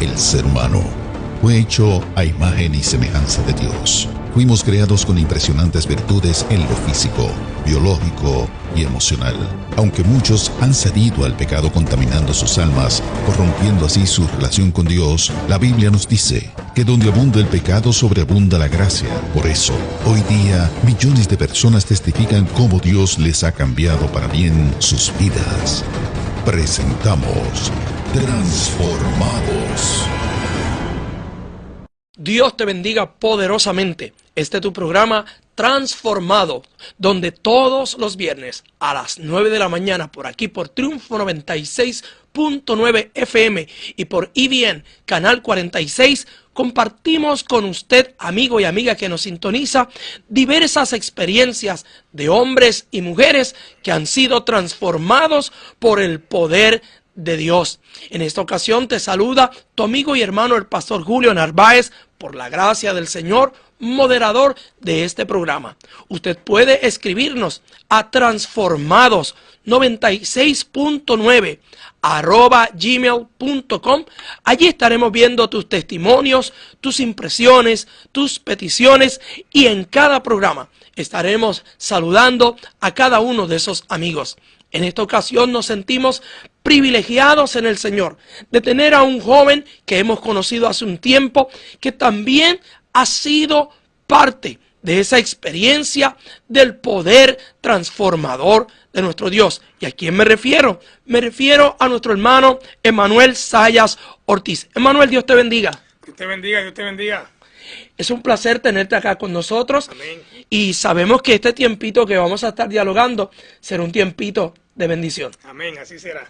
El ser humano fue hecho a imagen y semejanza de Dios. Fuimos creados con impresionantes virtudes en lo físico, biológico y emocional. Aunque muchos han cedido al pecado contaminando sus almas, corrompiendo así su relación con Dios, la Biblia nos dice que donde abunda el pecado sobreabunda la gracia. Por eso, hoy día, millones de personas testifican cómo Dios les ha cambiado para bien sus vidas. Presentamos Transformados. Dios te bendiga poderosamente. Este es tu programa Transformado, donde todos los viernes a las 9 de la mañana por aquí por Triunfo 96.9 FM y por EBN Canal 46 compartimos con usted, amigo y amiga que nos sintoniza, diversas experiencias de hombres y mujeres que han sido transformados por el poder de Dios. En esta ocasión te saluda tu amigo y hermano el pastor Julio Narváez, por la gracia del Señor, moderador de este programa. Usted puede escribirnos a transformados96.9 @gmail.com. Allí estaremos viendo tus testimonios, tus impresiones, tus peticiones, y en cada programa estaremos saludando a cada uno de esos amigos. En esta ocasión nos sentimos privilegiados en el Señor de tener a un joven que hemos conocido hace un tiempo, que también ha sido parte de esa experiencia del poder transformador de nuestro Dios. ¿Y a quién me refiero? Me refiero a nuestro hermano Emanuel Sayas Ortiz. Emanuel, Dios te bendiga. Dios te bendiga, Dios te bendiga. Es un placer tenerte acá con nosotros. Amén. Y sabemos que este tiempito que vamos a estar dialogando será un tiempito de bendición. Amén, así será.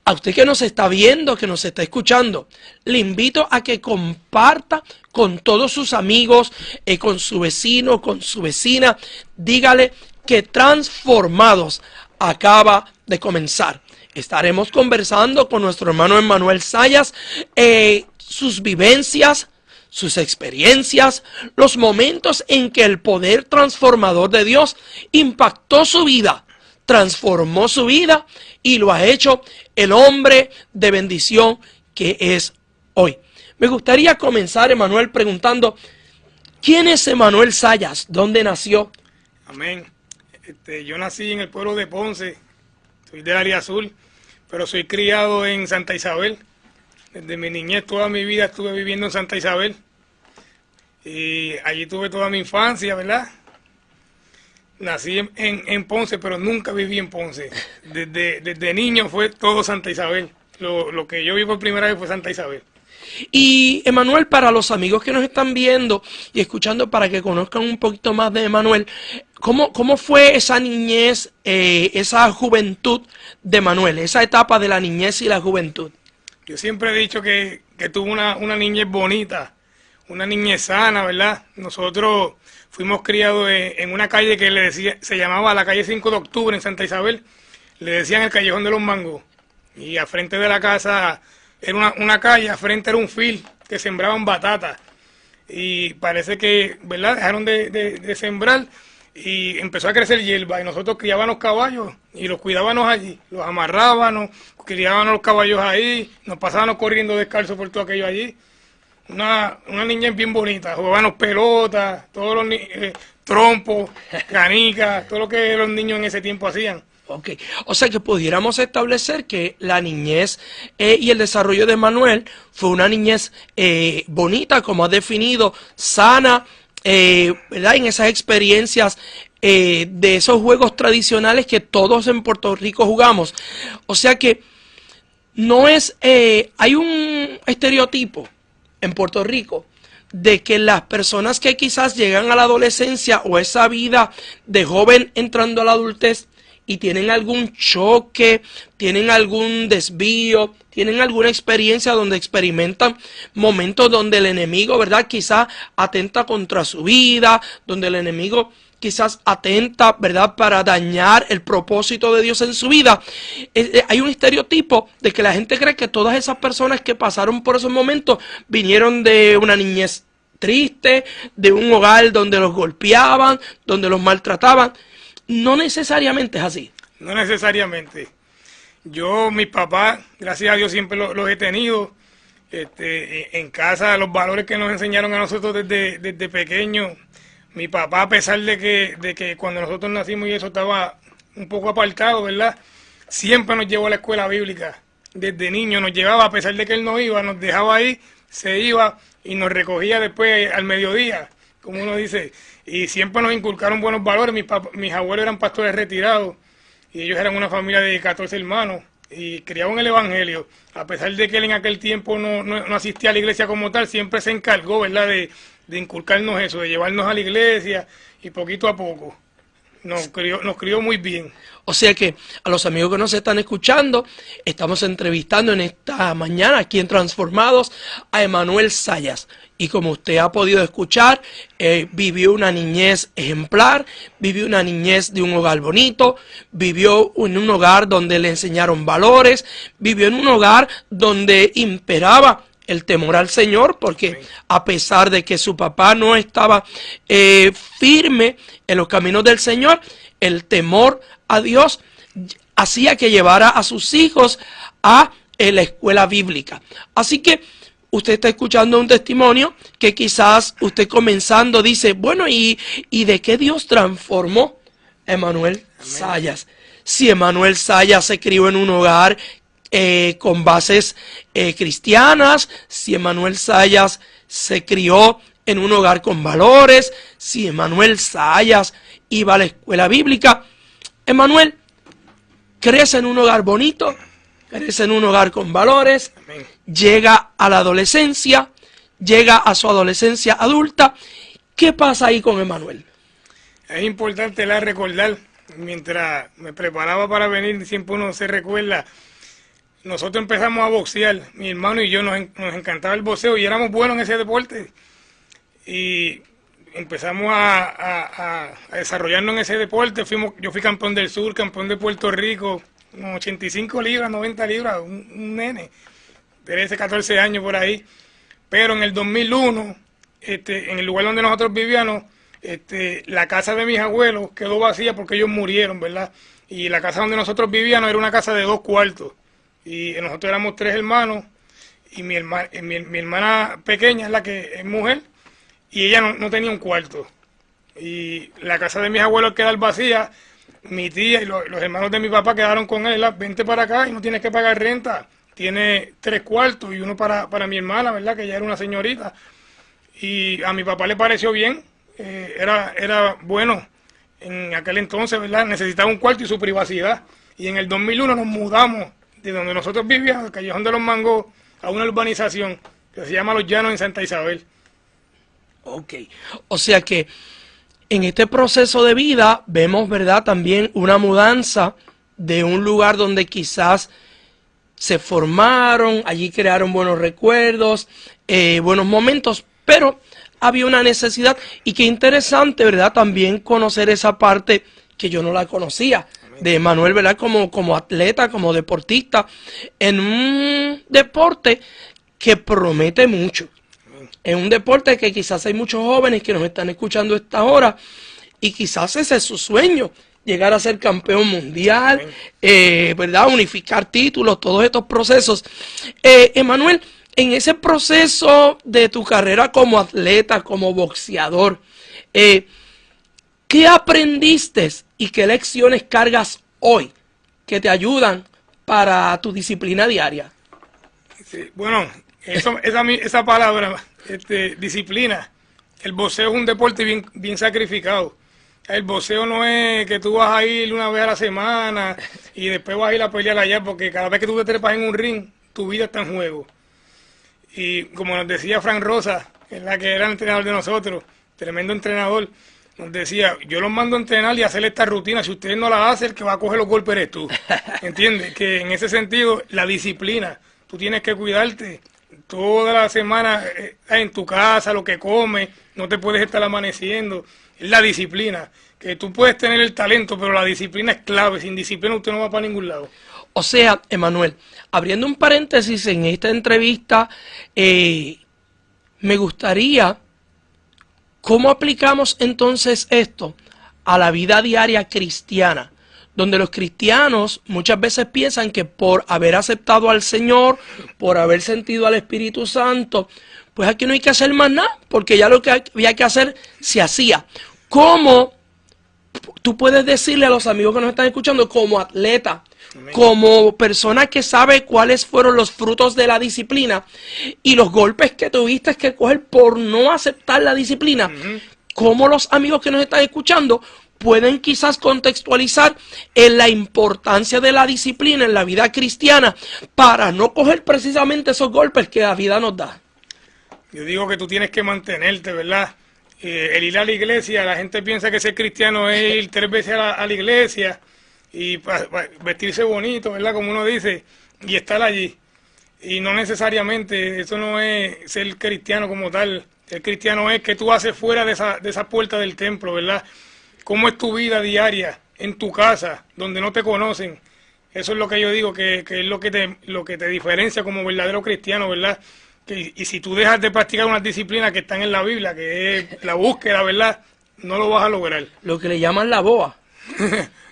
A usted que nos está viendo, que nos está escuchando, le invito a que comparta con todos sus amigos, con su vecino, con su vecina. Dígale que Transformados acaba de comenzar. Estaremos conversando con nuestro hermano Emanuel Sayas, sus vivencias, sus experiencias, los momentos en que el poder transformador de Dios impactó su vida, transformó su vida y lo ha hecho el hombre de bendición que es hoy. Me gustaría comenzar, Emanuel, preguntando, ¿quién es Emanuel Sayas? ¿Dónde nació? Amén. Yo nací en el pueblo de Ponce, soy del área azul, pero soy criado en Santa Isabel. Desde mi niñez, toda mi vida estuve viviendo en Santa Isabel. Y allí tuve toda mi infancia, ¿verdad? Nací en Ponce, pero nunca viví en Ponce. Desde niño fue todo Santa Isabel. Lo que yo vi por primera vez fue Santa Isabel. Y Emanuel, para los amigos que nos están viendo y escuchando, para que conozcan un poquito más de Emanuel, ¿cómo fue esa niñez, esa juventud de Emanuel, esa etapa de la niñez y la juventud? Yo siempre he dicho que tuve una niñez bonita, una niñez sana, ¿verdad? Nosotros fuimos criados en una calle que se llamaba la calle 5 de Octubre en Santa Isabel. Le decían el Callejón de los Mangos. Y al frente de la casa era una calle, al frente era un fil que sembraban batatas. Y parece que, ¿verdad? Dejaron de sembrar y empezó a crecer hierba. Y nosotros criábamos caballos y los cuidábamos allí. Los amarrábamos, criábamos los caballos ahí, nos pasábamos corriendo descalzos por todo aquello allí. Una niñez bien bonita, jugábamos pelotas, todos los trompos, canicas, todo lo que los niños en ese tiempo hacían. Ok, o sea que pudiéramos establecer que la niñez y el desarrollo de Emanuel fue una niñez bonita, como ha definido, sana, ¿verdad? En esas experiencias de esos juegos tradicionales que todos en Puerto Rico jugamos. O sea que no es, hay un estereotipo en Puerto Rico de que las personas que quizás llegan a la adolescencia o esa vida de joven entrando a la adultez y tienen algún choque, tienen algún desvío, tienen alguna experiencia donde experimentan momentos donde el enemigo, ¿verdad? Quizás atenta contra su vida, donde el enemigo quizás atenta, ¿verdad?, para dañar el propósito de Dios en su vida. Hay un estereotipo de que la gente cree que todas esas personas que pasaron por esos momentos vinieron de una niñez triste, de un hogar donde los golpeaban, donde los maltrataban. No necesariamente es así. No necesariamente. Yo, mis papás, gracias a Dios, siempre los he tenido. En casa, los valores que nos enseñaron a nosotros desde pequeños. Mi papá, a pesar de que cuando nosotros nacimos y eso estaba un poco apartado, ¿verdad? Siempre nos llevó a la escuela bíblica. Desde niño nos llevaba, a pesar de que él no iba, nos dejaba ahí, se iba y nos recogía después al mediodía, como uno dice. Y siempre nos inculcaron buenos valores. Mis abuelos eran pastores retirados y ellos eran una familia de 14 hermanos y criaban el evangelio. A pesar de que él en aquel tiempo no asistía a la iglesia como tal, siempre se encargó, ¿verdad?, de inculcarnos eso, de llevarnos a la iglesia y poquito a poco. Nos crió muy bien. O sea que a los amigos que nos están escuchando, estamos entrevistando en esta mañana aquí en Transformados a Emanuel Zayas. Y como usted ha podido escuchar, vivió una niñez ejemplar, vivió una niñez de un hogar bonito, vivió en un hogar donde le enseñaron valores, vivió en un hogar donde imperaba el temor al Señor, porque a pesar de que su papá no estaba firme en los caminos del Señor, el temor a Dios hacía que llevara a sus hijos a la escuela bíblica. Así que usted está escuchando un testimonio que quizás usted comenzando dice, bueno, ¿y de qué Dios transformó a Emanuel Zayas? Si Emanuel Zayas se crió en un hogar con bases cristianas, si Emanuel Zayas se crió en un hogar con valores, si Emanuel Zayas iba a la escuela bíblica, Emanuel crece en un hogar bonito, crece en un hogar con valores, Amén. Llega a la adolescencia, llega a su adolescencia adulta. ¿Qué pasa ahí con Emanuel? Es importante recordar, mientras me preparaba para venir, siempre uno se recuerda. Nosotros empezamos a boxear, mi hermano y yo, nos encantaba el boxeo y éramos buenos en ese deporte. Y empezamos a desarrollarnos en ese deporte. Yo fui campeón del sur, campeón de Puerto Rico, unos 85 libras, 90 libras, un nene, 13, 14 años por ahí. Pero en el 2001, en el lugar donde nosotros vivíamos, la casa de mis abuelos quedó vacía porque ellos murieron, ¿verdad? Y la casa donde nosotros vivíamos era una casa de 2 cuartos. Y nosotros éramos 3 hermanos, y mi hermana pequeña es la que es mujer, y ella no tenía un cuarto. Y la casa de mis abuelos quedó vacía, mi tía y los hermanos de mi papá quedaron con él, vente para acá y no tienes que pagar renta, tiene 3 cuartos y uno para mi hermana, ¿verdad?, que ella era una señorita. Y a mi papá le pareció bien, era bueno en aquel entonces, ¿verdad?, necesitaba un cuarto y su privacidad. Y en el 2001 nos mudamos de donde nosotros vivíamos, el Callejón de los Mangos, a una urbanización que se llama Los Llanos en Santa Isabel. Ok, o sea que en este proceso de vida vemos, ¿verdad?, también una mudanza de un lugar donde quizás se formaron, allí crearon buenos recuerdos, buenos momentos, pero había una necesidad. Y qué interesante, ¿verdad?, también conocer esa parte que yo no la conocía, de Emanuel, ¿verdad?, como atleta, como deportista, en un deporte que promete mucho. En un deporte que quizás hay muchos jóvenes que nos están escuchando a esta hora y quizás ese es su sueño, llegar a ser campeón mundial, ¿verdad?, unificar títulos, todos estos procesos. Emanuel, en ese proceso de tu carrera como atleta, como boxeador, ¿qué aprendiste y qué lecciones cargas hoy que te ayudan para tu disciplina diaria? Sí, bueno, esa palabra, disciplina. El boxeo es un deporte bien sacrificado. El boxeo no es que tú vas a ir una vez a la semana y después vas a ir a pelear allá, porque cada vez que tú te trepas en un ring, tu vida está en juego. Y como nos decía Frank Rosa, que era el entrenador de nosotros, tremendo entrenador, nos decía, yo los mando a entrenar y a hacer esta rutina, si ustedes no la hacen, el que va a coger los golpes eres tú. ¿Entiendes? Que en ese sentido, la disciplina, tú tienes que cuidarte toda la semana en tu casa, lo que comes, no te puedes estar amaneciendo. Es la disciplina, que tú puedes tener el talento, pero la disciplina es clave. Sin disciplina usted no va para ningún lado. O sea, Emanuel, abriendo un paréntesis en esta entrevista, me gustaría, ¿cómo aplicamos entonces esto a la vida diaria cristiana? donde los cristianos muchas veces piensan que por haber aceptado al Señor, por haber sentido al Espíritu Santo, pues aquí no hay que hacer más nada, porque ya lo que había que hacer se hacía. ¿Cómo tú puedes decirle a los amigos que nos están escuchando, como atleta, como persona que sabe cuáles fueron los frutos de la disciplina y los golpes que tuviste que coger por no aceptar la disciplina, cómo los amigos que nos están escuchando pueden quizás contextualizar en la importancia de la disciplina en la vida cristiana para no coger precisamente esos golpes que la vida nos da? Yo digo que tú tienes que mantenerte, ¿verdad? El ir a la iglesia, la gente piensa que ser cristiano es ir 3 veces a la iglesia y vestirse bonito, ¿verdad? Como uno dice, y estar allí. Y no necesariamente, eso no es ser cristiano como tal. Ser cristiano es que tú haces fuera de esa puerta del templo, ¿verdad? ¿Cómo es tu vida diaria en tu casa, donde no te conocen? Eso es lo que yo digo, que es lo que te diferencia como verdadero cristiano, ¿verdad? Y si tú dejas de practicar unas disciplinas que están en la Biblia, que es la búsqueda, ¿verdad? No lo vas a lograr. Lo que le llaman la BOA.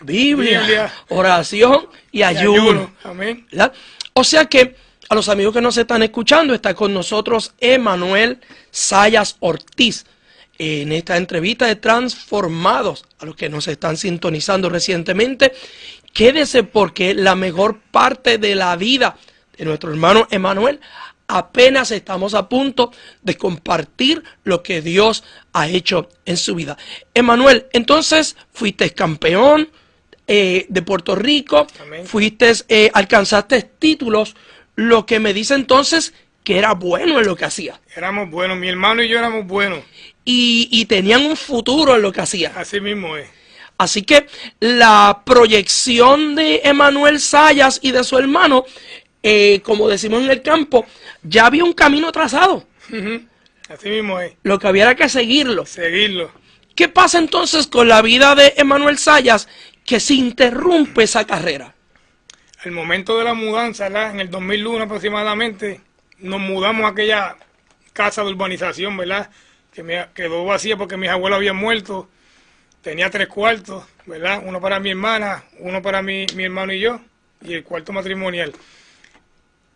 Biblia, oración y ayuno. Amén. ¿Verdad? O sea que a los amigos que nos están escuchando, está con nosotros Emanuel Sayas Ortiz en esta entrevista de Transformados. A los que nos están sintonizando recientemente, quédese porque la mejor parte de la vida de nuestro hermano Emanuel apenas estamos a punto de compartir lo que Dios ha hecho en su vida. Emanuel, entonces fuiste campeón de Puerto Rico, Amén. Alcanzaste títulos, lo que me dice entonces que era bueno en lo que hacía. Éramos buenos, mi hermano y yo éramos buenos. Y tenían un futuro en lo que hacía. Así mismo es. Así que la proyección de Emanuel Sayas y de su hermano, como decimos en el campo, ya había un camino trazado. Así mismo es. Lo que había era que seguirlo. Seguirlo. ¿Qué pasa entonces con la vida de Emanuel Sayas que se interrumpe esa carrera? Al momento de la mudanza, ¿verdad? En el 2001 aproximadamente, nos mudamos a aquella casa de urbanización, ¿verdad? Que me quedó vacía porque mis abuelos habían muerto. Tenía 3 cuartos, ¿verdad? Uno para mi hermana, uno para mi hermano y yo, y el cuarto matrimonial.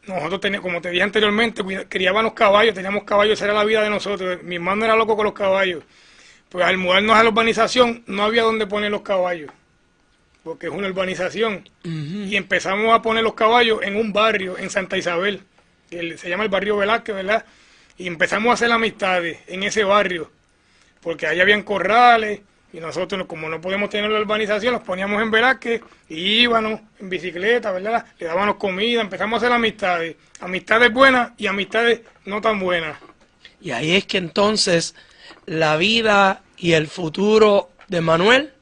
Nosotros teníamos, como te dije anteriormente, criábamos caballos, teníamos caballos, esa era la vida de nosotros. Mi hermano era loco con los caballos. Pues al mudarnos a la urbanización, no había dónde poner los caballos, porque es una urbanización. Y empezamos a poner los caballos en un barrio, en Santa Isabel, que se llama el barrio Velázquez, ¿verdad? Y empezamos a hacer amistades en ese barrio, porque ahí habían corrales, y nosotros, como no podemos tener la urbanización, los poníamos en Velázquez y íbamos en bicicleta, ¿verdad? Le dábamos comida, empezamos a hacer amistades. Amistades buenas y amistades no tan buenas. Y ahí es que entonces la vida y el futuro de Manuel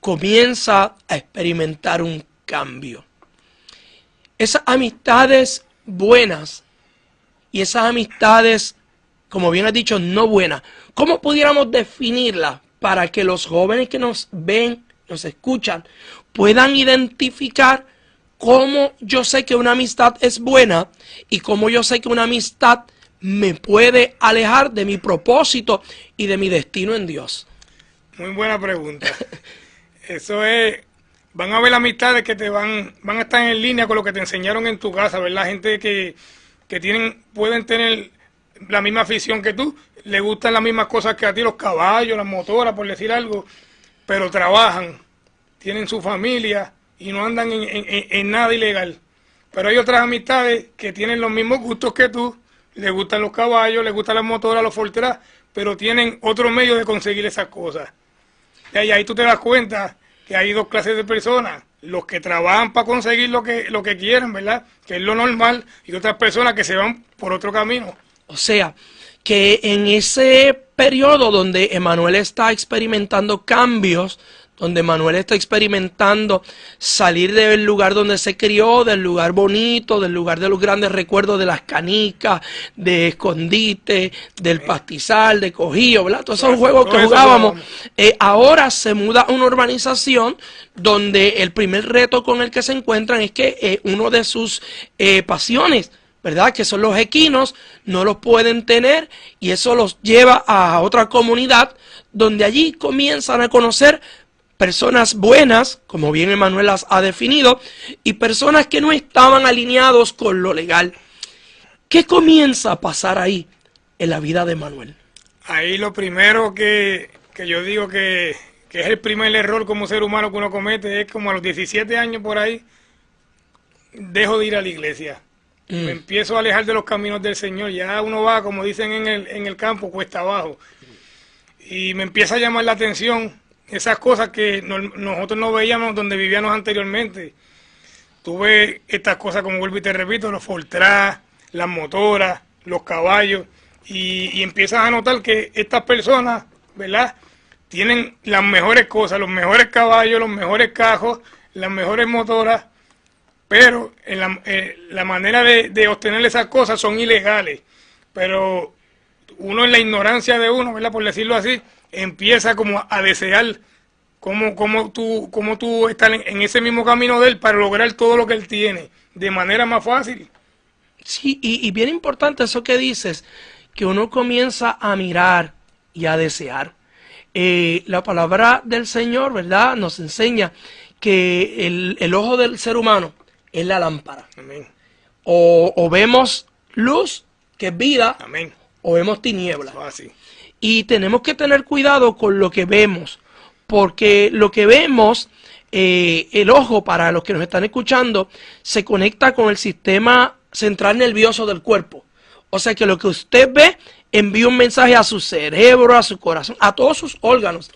comienza a experimentar un cambio. Esas amistades buenas y esas amistades, como bien has dicho, no buenas, ¿cómo pudiéramos definirlas para que los jóvenes que nos ven, nos escuchan, puedan identificar cómo yo sé que una amistad es buena y cómo yo sé que una amistad me puede alejar de mi propósito y de mi destino en Dios? Muy buena pregunta. Eso es, van a haber amistades que te van a estar en línea con lo que te enseñaron en tu casa, ¿verdad? Gente que pueden tener la misma afición que tú, le gustan las mismas cosas que a ti, los caballos, las motoras, por decir algo, pero trabajan, tienen su familia y no andan en nada ilegal. Pero hay otras amistades que tienen los mismos gustos que tú, les gustan los caballos, les gustan las motoras, los Fortran, pero tienen otro medio de conseguir esas cosas. Y ahí tú te das cuenta que hay 2 clases de personas, los que trabajan para conseguir lo que quieren, ¿verdad? Que es lo normal, y otras personas que se van por otro camino. O sea, que en ese periodo donde Emanuel está experimentando cambios, donde Emanuel está experimentando salir del lugar donde se crió, del lugar bonito, del lugar de los grandes recuerdos de las canicas, de escondite, del pastizal, de cojillo, ¿verdad? Todos esos juegos que jugábamos. Ahora se muda a una urbanización donde el primer reto con el que se encuentran es que uno de sus pasiones, ¿verdad?, que son los equinos, no los pueden tener y eso los lleva a otra comunidad donde allí comienzan a conocer personas buenas, como bien Emanuel las ha definido, y personas que no estaban alineados con lo legal. ¿Qué comienza a pasar ahí en la vida de Emanuel? Ahí lo primero que yo digo que es el primer error como ser humano que uno comete, es como a los 17 años por ahí, dejo de ir a la iglesia. Me empiezo a alejar de los caminos del Señor. Ya uno va, como dicen en el campo, cuesta abajo. Y me empieza a llamar la atención esas cosas que nosotros no veíamos donde vivíamos anteriormente. Tuve estas cosas, como vuelvo y te repito, los Fortran, las motoras, los caballos, y empiezas a notar que estas personas, ¿verdad?, tienen las mejores cosas, los mejores caballos, los mejores cajos, las mejores motoras, pero la manera de obtener esas cosas son ilegales. Pero uno, en la ignorancia de uno, ¿verdad?, por decirlo así, empieza como a desear como tú estás en ese mismo camino de él para lograr todo lo que él tiene de manera más fácil. Sí, y bien importante eso que dices, que uno comienza a mirar y a desear. La palabra del Señor, ¿verdad?, nos enseña que el ojo del ser humano es la lámpara. Amén. O vemos luz, que es vida, Amén. o vemos tinieblas. Eso así. Y tenemos que tener cuidado con lo que vemos, porque lo que vemos, el ojo, para los que nos están escuchando, se conecta con el sistema central nervioso del cuerpo. O sea que lo que usted ve envía un mensaje a su cerebro, a su corazón, a todos sus órganos.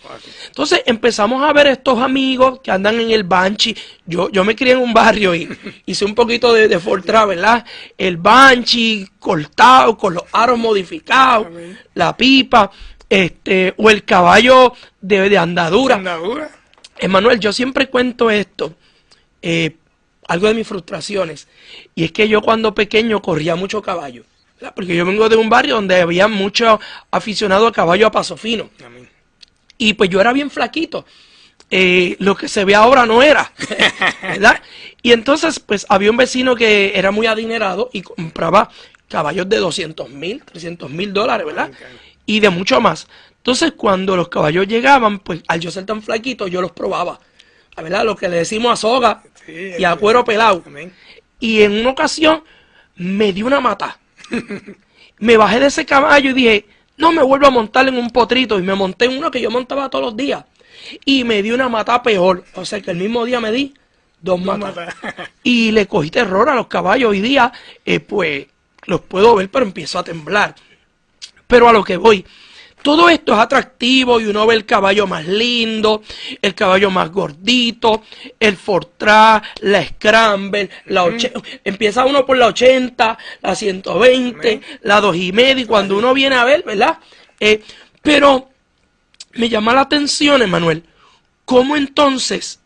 Entonces empezamos a ver estos amigos que andan en el Banshee. Yo me crié en un barrio y hice un poquito de Fortran, ¿verdad? El Banshee cortado, con los aros modificados, la pipa, o el caballo de andadura. ¿Andadura? Emanuel, yo siempre cuento esto, algo de mis frustraciones, y es que yo cuando pequeño corría mucho caballo, ¿verdad? Porque yo vengo de un barrio donde había muchos aficionados a caballo a paso fino. Amén. Y pues yo era bien flaquito. Lo que se ve ahora no era, ¿verdad? Y entonces pues había un vecino que era muy adinerado y compraba caballos de $200,000, $300,000, ¿verdad? Y de mucho más. Entonces cuando los caballos llegaban, pues al yo ser tan flaquito, yo los probaba, ¿verdad? Lo que le decimos a soga, Sí, y a cuero pelado. Amén. Y en una ocasión me dio una mata. Me bajé de ese caballo y dije, no me vuelvo a montar en un potrito. Y me monté en uno que yo montaba todos los días. Y me di una mata peor. O sea que el mismo día me di dos matas. Y le cogí terror a los caballos. Hoy día, pues, los puedo ver, pero empiezo a temblar. Pero a lo que voy, todo esto es atractivo y uno ve el caballo más lindo, el caballo más gordito, el Fortran, la Scramble, empieza uno por la 80, la 120, la 2.5, y cuando uno viene a ver, ¿verdad? Pero me llama la atención, Emanuel, ¿cómo entonces,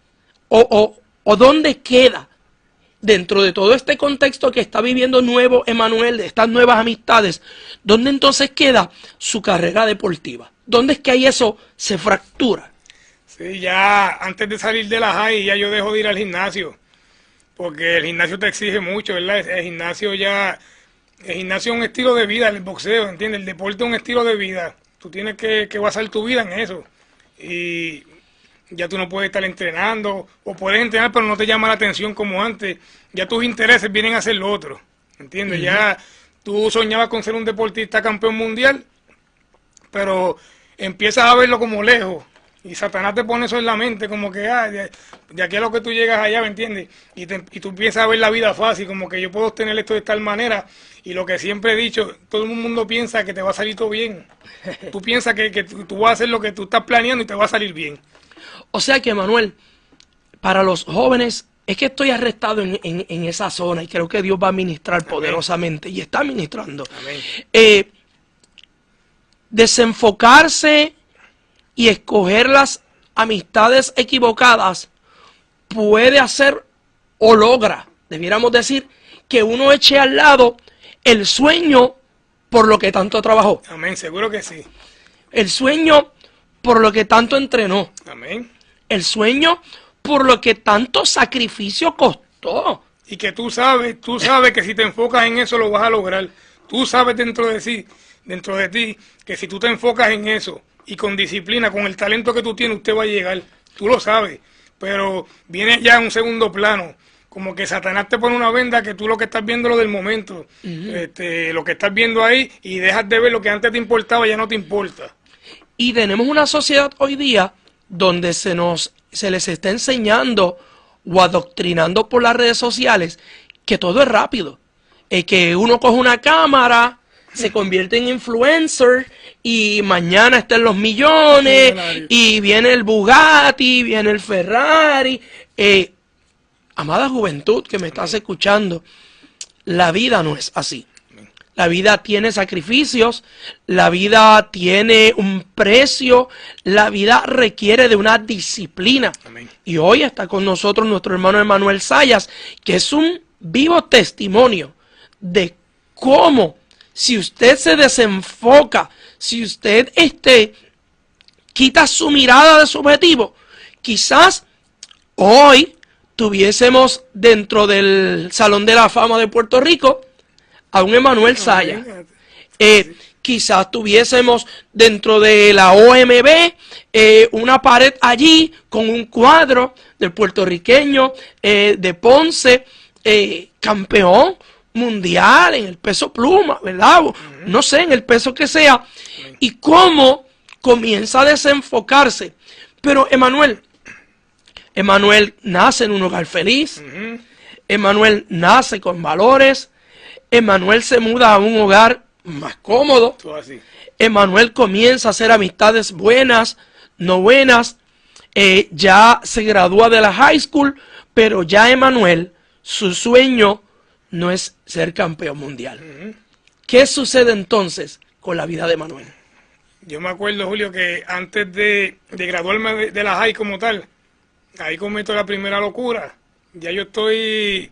o dónde queda, dentro de todo este contexto que está viviendo nuevo Emanuel, de estas nuevas amistades, dónde entonces queda su carrera deportiva? ¿Dónde es que ahí eso se fractura? Sí, ya antes de salir de la high, ya yo dejo de ir al gimnasio, porque el gimnasio te exige mucho, ¿verdad? El gimnasio es un estilo de vida, el boxeo, ¿entiendes? El deporte es un estilo de vida. Tú tienes que basar tu vida en eso. Y ya tú no puedes estar entrenando, o puedes entrenar pero no te llama la atención como antes. Ya tus intereses vienen a ser lo otro, ¿entiendes? Ya tú soñabas con ser un deportista campeón mundial, pero empiezas a verlo como lejos, y Satanás te pone eso en la mente, como que de aquí a lo que tú llegas allá, ¿me entiendes? Y tú empiezas a ver la vida fácil, como que yo puedo obtener esto de tal manera, y lo que siempre he dicho, todo el mundo piensa que te va a salir todo bien. Tú piensas que tú vas a hacer lo que tú estás planeando y te va a salir bien. O sea que, Manuel, para los jóvenes, es que estoy arrestado en esa zona y creo que Dios va a ministrar poderosamente y está ministrando. Desenfocarse y escoger las amistades equivocadas puede hacer o logra, debiéramos decir, que uno eche al lado el sueño por lo que tanto trabajó. Amén, seguro que sí. El sueño por lo que tanto entrenó. Amén. El sueño por lo que tanto sacrificio costó. Y que tú sabes que si te enfocas en eso lo vas a lograr. Tú sabes dentro de ti, que si tú te enfocas en eso y con disciplina, con el talento que tú tienes, usted va a llegar. tú lo sabes, pero viene ya en un segundo plano. Como que Satanás te pone una venda que tú lo que estás viendo es lo del momento, lo que estás viendo ahí, y dejas de ver lo que antes te importaba, ya no te importa. Y tenemos una sociedad hoy día donde se les está enseñando o adoctrinando por las redes sociales que todo es rápido. Que uno coge una cámara, se convierte en influencer y mañana está en los millones y viene el Bugatti, viene el Ferrari. Amada juventud que me estás escuchando, la vida no es así. La vida tiene sacrificios, la vida tiene un precio, la vida requiere de una disciplina. Amén. Y hoy está con nosotros nuestro hermano Emanuel Sayas, que es un vivo testimonio de cómo, si usted se desenfoca, si usted quita su mirada de su objetivo, quizás hoy tuviésemos dentro del Salón de la Fama de Puerto Rico a un Emanuel Sayas. Quizás tuviésemos dentro de la OMB una pared allí con un cuadro del puertorriqueño de Ponce, campeón mundial en el peso pluma, ¿verdad? No sé, en el peso que sea. Y cómo comienza a desenfocarse. Pero Emanuel nace en un hogar feliz. Emanuel nace con valores. Emanuel se muda a un hogar más cómodo. Emanuel comienza a hacer amistades buenas, no buenas. Ya se gradúa de la high school, pero ya Emanuel, su sueño no es ser campeón mundial. ¿Qué sucede entonces con la vida de Emanuel? Yo me acuerdo, Julio, que antes de graduarme de la high como tal, ahí cometo la primera locura. Ya yo estoy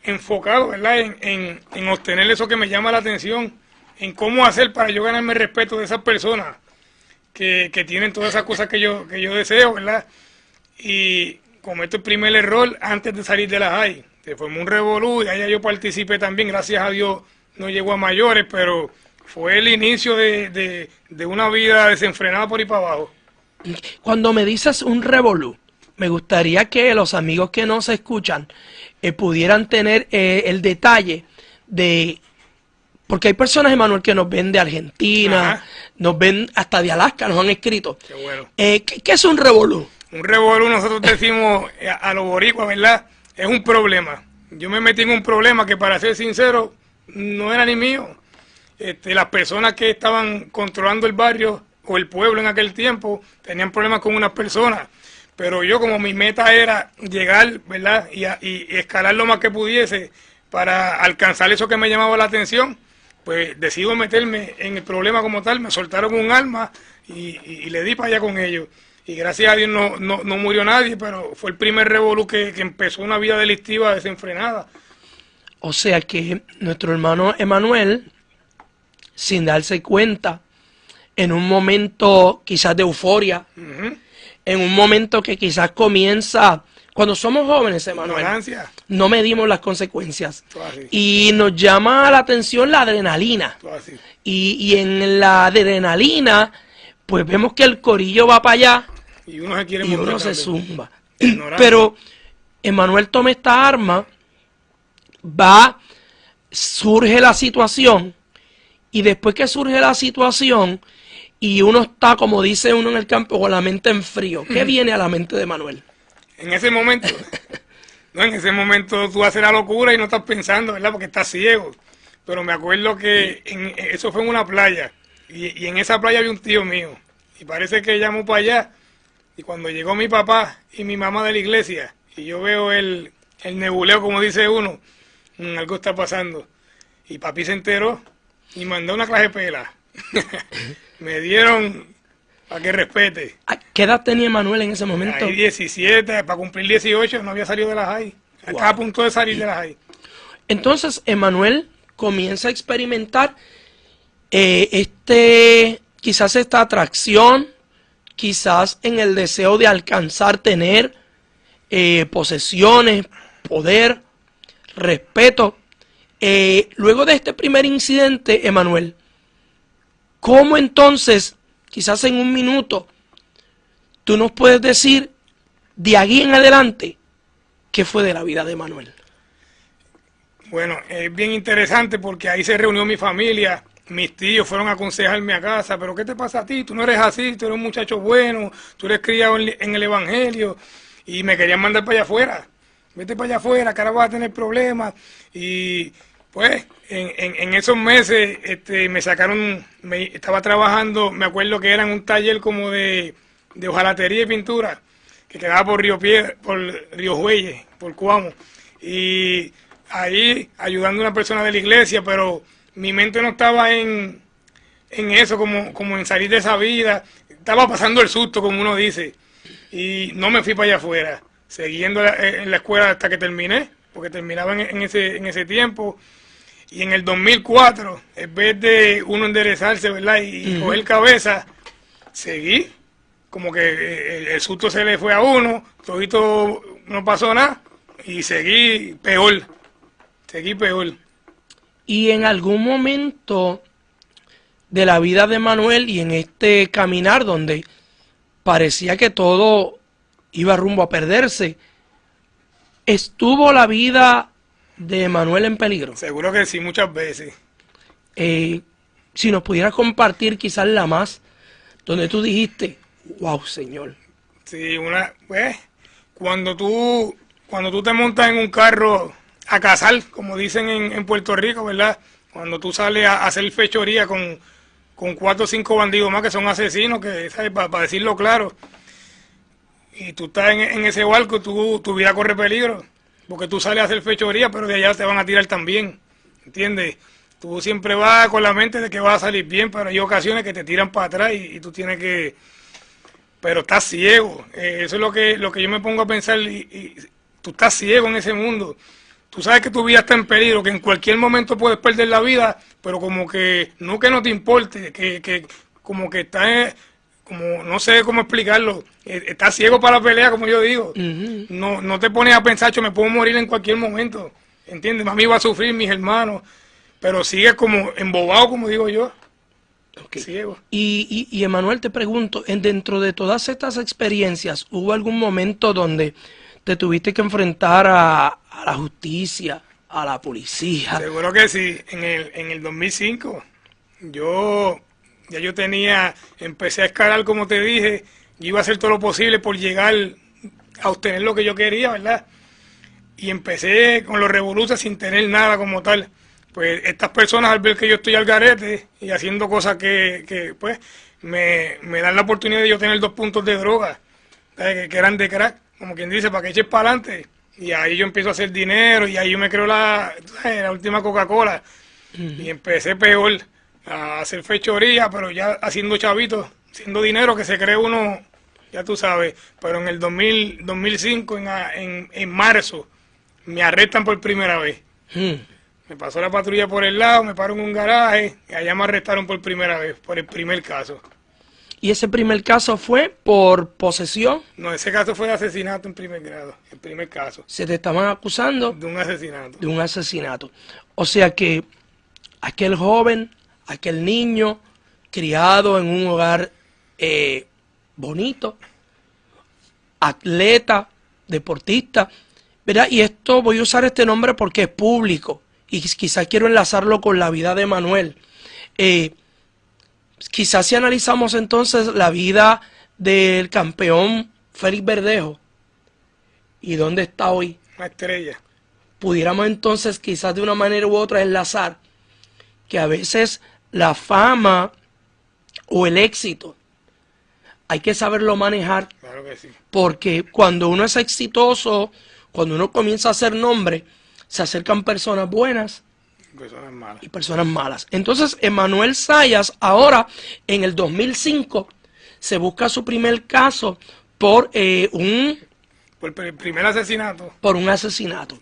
enfocado, ¿verdad?, en obtener eso que me llama la atención, en cómo hacer para yo ganarme el respeto de esas personas que tienen todas esas cosas que yo deseo, ¿verdad? Y cometo el primer error antes de salir de la high. Se formó un revolú y allá yo participé también, gracias a Dios no llegó a mayores, pero fue el inicio de una vida desenfrenada por ahí para abajo. Cuando me dices un revolú, me gustaría que los amigos que nos escuchan pudieran tener el detalle de... Porque hay personas, Emanuel, que nos ven de Argentina, nos ven hasta de Alaska, nos han escrito. Qué bueno. ¿Qué es un revolú? Un revolú, nosotros decimos a los boricuas, ¿verdad? Es un problema. Yo me metí en un problema que, para ser sincero, no era ni mío. Las personas que estaban controlando el barrio o el pueblo en aquel tiempo tenían problemas con unas personas. Pero yo, como mi meta era llegar, ¿verdad?, y escalar lo más que pudiese para alcanzar eso que me llamaba la atención, pues decido meterme en el problema como tal. Me soltaron un arma y le di para allá con ellos. Y gracias a Dios no murió nadie, pero fue el primer revolú que empezó una vida delictiva desenfrenada. O sea que nuestro hermano Emanuel, sin darse cuenta, en un momento quizás de euforia, en un momento que quizás comienza, cuando somos jóvenes, Emanuel, no medimos las consecuencias. Y nos llama la atención la adrenalina. Y en la adrenalina, pues vemos que el corillo va para allá y uno se zumba. Pero Emanuel toma esta arma, surge la situación, y después que surge la situación y uno está, como dice uno en el campo, con la mente en frío, ¿qué viene a la mente de Emanuel? En ese momento, en ese momento tú haces la locura y no estás pensando, ¿verdad?, porque estás ciego. Pero me acuerdo que eso fue en una playa, y en esa playa había un tío mío, y parece que llamó para allá, y cuando llegó mi papá y mi mamá de la iglesia, y yo veo el nebuleo, como dice uno, algo está pasando, y papi se enteró y mandó una clase de pela. Me dieron para que respete. ¿Qué edad tenía Emanuel en ese momento? Ahí 17, para cumplir 18, no había salido de la high. Estaba a punto de salir de la high. Entonces Emanuel comienza a experimentar quizás esta atracción, quizás en el deseo de alcanzar, tener posesiones, poder, respeto. Luego de este primer incidente, Emanuel, ¿cómo entonces, quizás en un minuto, tú nos puedes decir de aquí en adelante qué fue de la vida de Manuel. Bueno, es bien interesante porque ahí se reunió mi familia, mis tíos fueron a aconsejarme a casa, pero ¿qué te pasa a ti? Tú no eres así, tú eres un muchacho bueno, tú eres criado en el Evangelio, y me querían mandar para allá afuera. Vete para allá afuera, que ahora vas a tener problemas. Y pues en esos meses me sacaron, estaba trabajando, me acuerdo que era en un taller como de hojalatería y pintura, que quedaba por por Río Jueyes, por Cuamo. Y ahí ayudando a una persona de la iglesia, pero mi mente no estaba en eso, como en salir de esa vida. Estaba pasando el susto, como uno dice. Y no me fui para allá afuera. Siguiendo en la escuela hasta que terminé, porque terminaba en ese tiempo. Y en el 2004, en vez de uno enderezarse, ¿verdad? Y coger cabeza, seguí. Como que el susto se le fue a uno, todito no pasó nada, y seguí peor. Seguí peor. Y en algún momento de la vida de Manuel y en este caminar donde parecía que todo iba rumbo a perderse, ¿estuvo la vida de Manuel en peligro? Seguro que sí, muchas veces. Si nos pudieras compartir quizás la más, donde tú dijiste, wow, Señor. Sí, pues, cuando tú te montas en un carro a cazar, como dicen en Puerto Rico, ¿verdad? Cuando tú sales a hacer fechoría con 4 o 5 bandidos más que son asesinos, que, ¿sabes? Para decirlo claro. Y tú estás en ese barco, tu vida corre peligro, porque tú sales a hacer fechoría, pero de allá te van a tirar también, ¿entiendes? Tú siempre vas con la mente de que vas a salir bien, pero hay ocasiones que te tiran para atrás y tú tienes que... Pero estás ciego, eso es lo que yo me pongo a pensar, y tú estás ciego en ese mundo. Tú sabes que tu vida está en peligro, que en cualquier momento puedes perder la vida, pero como que no te importe, que como que estás... como no sé cómo explicarlo, estás ciego para la pelea, como yo digo. No te pones a pensar, yo me puedo morir en cualquier momento, ¿entiendes? Mami va a sufrir, mis hermanos, pero sigues como embobado, como digo yo. Okay. Ciego. Y Emanuel, te pregunto, dentro de todas estas experiencias, ¿hubo algún momento donde te tuviste que enfrentar a la justicia, a la policía? Seguro que sí. En el 2005, yo empecé a escalar, como te dije, yo iba a hacer todo lo posible por llegar a obtener lo que yo quería, ¿verdad? Y empecé con los revoluciones sin tener nada como tal. Pues estas personas, al ver que yo estoy al garete y haciendo cosas que pues, me dan la oportunidad de yo tener 2 puntos de droga, que eran de crack, como quien dice, para que eches para adelante. Y ahí yo empiezo a hacer dinero, y ahí yo me creo la última Coca-Cola. Y empecé peor a hacer fechoría, pero ya haciendo chavitos, haciendo dinero, que se cree uno, ya tú sabes. Pero en el 2005, en marzo, me arrestan por primera vez. Me pasó la patrulla por el lado, me paro en un garaje, y allá me arrestaron por primera vez, por el primer caso. ¿Y ese primer caso fue por posesión? No, ese caso fue de asesinato en primer grado, el primer caso. Se te estaban acusando de un asesinato. De un asesinato. O sea que aquel joven, aquel niño, criado en un hogar bonito, atleta, deportista, ¿verdad? Y esto, voy a usar este nombre porque es público, y quizás quiero enlazarlo con la vida de Manuel. Quizás si analizamos entonces la vida del campeón Félix Verdejo y dónde está hoy, una estrella, pudiéramos entonces quizás de una manera u otra enlazar que a veces la fama o el éxito hay que saberlo manejar. Claro que sí. Porque cuando uno es exitoso, cuando uno comienza a hacer nombre, se acercan personas buenas y personas malas. Entonces, Emanuel Zayas, ahora, en el 2005, se busca su primer caso por Por el primer asesinato. Por un asesinato.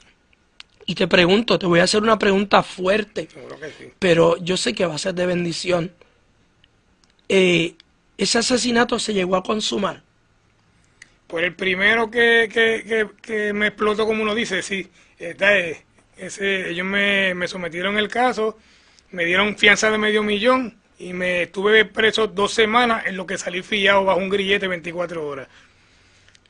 Y te pregunto, te voy a hacer una pregunta fuerte, Seguro que sí. pero yo sé que va a ser de bendición. ¿Ese asesinato se llegó a consumar? Por el primero que me explotó, como uno dice, sí. Ellos me sometieron el caso, me dieron fianza de $500,000 y me estuve preso 2 semanas en lo que salí fiado bajo un grillete 24 horas.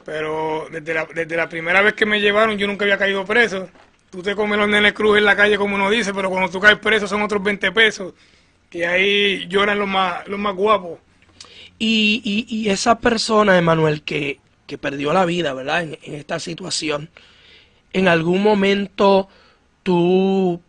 Pero desde la primera vez que me llevaron yo nunca había caído preso. Tú te comes los nenes cruz en la calle como uno dice, pero cuando tú caes preso son otros 20 pesos, que ahí lloran los más guapos. Y esa persona, Emanuel, que perdió la vida, ¿verdad? En esta situación, ¿en algún momento tú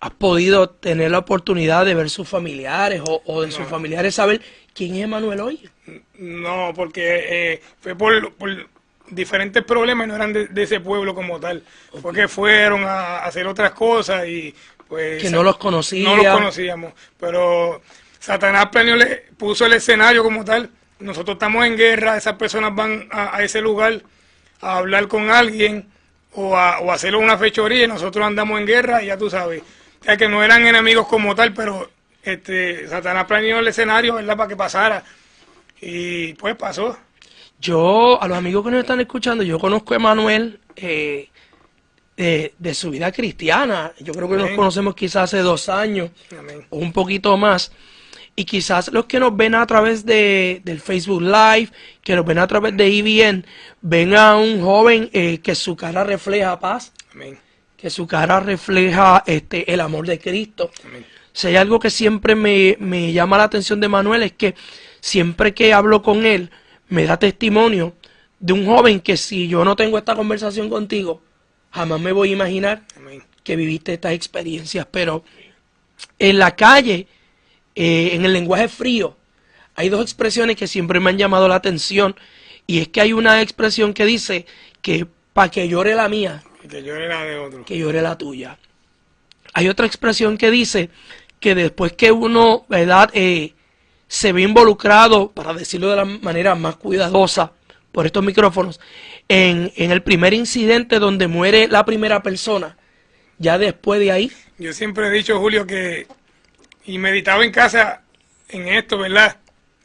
has podido tener la oportunidad de ver sus familiares o de sus familiares saber quién es Emanuel hoy? No, porque fue por diferentes problemas y no eran de ese pueblo como tal. Okay. Fue que fueron a hacer otras cosas y pues... Que no los conocía. No los conocíamos, pero Satanás puso el escenario como tal. Nosotros estamos en guerra, esas personas van a ese lugar a hablar con alguien o a hacerle una fechoría y nosotros andamos en guerra y ya tú sabes. O sea que no eran enemigos como tal, pero Satanás planeó el escenario, ¿verdad?, para que pasara. Y pues pasó. Yo, a los amigos que nos están escuchando, yo conozco a Emanuel de su vida cristiana. Yo creo que Amén. Nos conocemos quizás hace 2 años Amén. O un poquito más. Y quizás los que nos ven a través del Facebook Live, que nos ven a través de EBN, ven a un joven que su cara refleja paz. Amén. Que su cara refleja el amor de Cristo. Amén. Si hay algo que siempre me llama la atención de Manuel es que siempre que hablo con él, me da testimonio de un joven que si yo no tengo esta conversación contigo, jamás me voy a imaginar Amén. Que viviste estas experiencias. Pero en la calle, en el lenguaje frío, hay 2 expresiones que siempre me han llamado la atención. Y es que hay una expresión que dice que para que llore la mía, que llore la de otro, que llore la tuya. Hay otra expresión que dice que después que uno, ¿verdad?, se ve involucrado, para decirlo de la manera más cuidadosa por estos micrófonos, en el primer incidente donde muere la primera persona, ya después de ahí. Yo siempre he dicho, Julio, y meditaba en casa en esto, ¿verdad?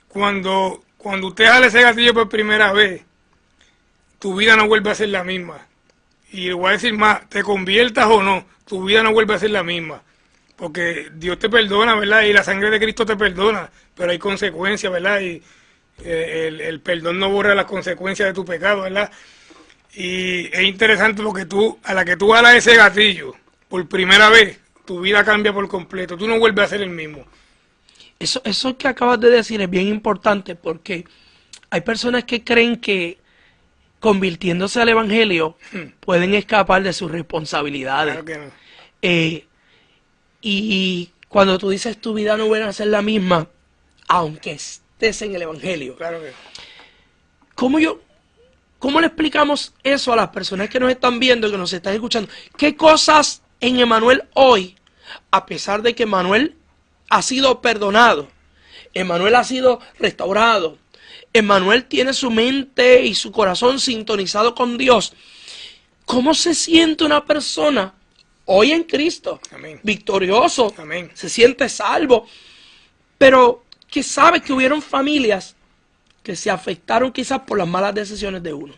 Cuando usted jale ese gatillo por primera vez, tu vida no vuelve a ser la misma. Y le voy a decir más, te conviertas o no, tu vida no vuelve a ser la misma. Porque Dios te perdona, ¿verdad? Y la sangre de Cristo te perdona, pero hay consecuencias, ¿verdad? Y el perdón no borra las consecuencias de tu pecado, ¿verdad? Y es interesante porque a la que tú jalas ese gatillo por primera vez, tu vida cambia por completo. Tú no vuelves a ser el mismo. Eso que acabas de decir es bien importante porque hay personas que creen que convirtiéndose al evangelio pueden escapar de sus responsabilidades. Claro que no. Y cuando tú dices tu vida no vuelve a ser la misma, aunque estés en el evangelio. Claro que ¿Cómo le explicamos eso a las personas que nos están viendo, que nos están escuchando? ¿Qué cosas en Emanuel hoy, a pesar de que Emanuel ha sido perdonado, Emanuel ha sido restaurado, Emanuel tiene su mente y su corazón sintonizado con Dios, cómo se siente una persona hoy en Cristo? Amén. Victorioso, Amén. Se siente salvo, pero que sabe que hubieron familias que se afectaron quizás por las malas decisiones de uno?